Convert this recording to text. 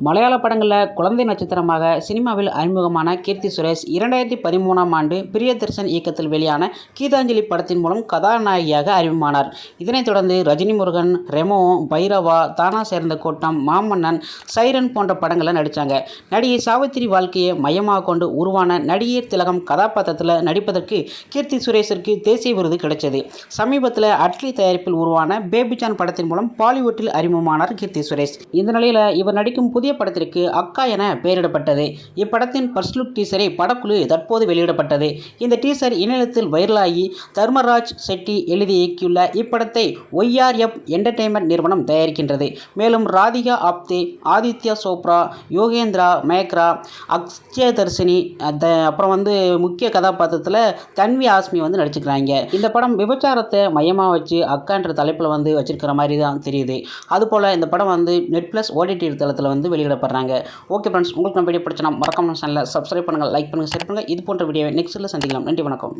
மலையாள படங்களில் குழந்தை நட்சத்திரமாக சினிமாவில் அறிமுகமான கீர்த்தி சுரேஷ் 2013ஆம் ஆண்டு பிரியதர்ஷன் இயக்கத்தில் வெளியான கீதாஞ்சலி படத்தின் மூலம் கதாநாயகியாக அறிமுகமானார். இதனைத் தொடர்ந்து ரஜினி முருகன், ரெமோ, பைரவா, தானா சேர்ந்த கூட்டம், மாமன்னன், சைரன் போன்ற படங்களில் நடித்தாங்க. நடிகை சாவித்திரி வாழ்க்கையை மையமாக கொண்டு உருவான நடிகர் திலகம் கதாபாத்திரத்தில் நடிப்பதற்கு கீர்த்தி சுரேஷிற்கு தேசிய விருது கிடைத்தது. சமீபத்தில் அட்லி தயாரிப்பில் உருவான பேபிஜான் படத்தின் மூலம் பாலிவுட்டில் அறிமுகமானார் கீர்த்தி சுரேஷ். இந்த நிலையில் இவர் நடிக்கும் புதிய படத்திற்கு அக்கா என பெயரிடப்பட்டது. இப்படத்தின் ஃபர்ஸ்ட் லுக் டீசரை படக்குழு தற்போது வெளியிடப்பட்டது. இந்த டீசர் இணையத்தில் வைரலாகி தர்மராஜ் செட்டி எழுதி இயக்கியுள்ள இப்படத்தை ORF என்டர்டெயின்மெண்ட் நிறுவனம் தயாரிக்கின்றது. மேலும் ராதிகா ஆப்தே, ஆதித்யா சோப்ரா, யோகேந்திரா மேக்ரா, அக்ஷயதர்ஷினி, அப்புறம் முக்கிய கதாபாத்திரத்தில் தன்வி ஆஸ்மி நடிச்சுக்கிறாங்க. இந்த படம் விபச்சாரத்தை மையமாக வச்சு அக்கான்ற தலைப்பில் வச்சிருக்கிற மாதிரி தான் தெரியுது. அதுபோல் இந்த படம் நெட்ஃப்ளிக்ஸ் OTT தளத்தில் வெளியிடப்படுறாங்க. ஓகே ஃப்ரெண்ட்ஸ், உங்களுக்கு நம்ம வீடியோ பிடிச்சனா மறக்காம சேனலை சப்ஸ்கிரைப் பண்ணுங்கள், லைக் பண்ணுங்கள், ஷேர் பண்ணுங்கள். இது போன்ற வீடியோவை நெக்ஸ்ட்டில் சந்திக்கலாம். நன்றி, வணக்கம்.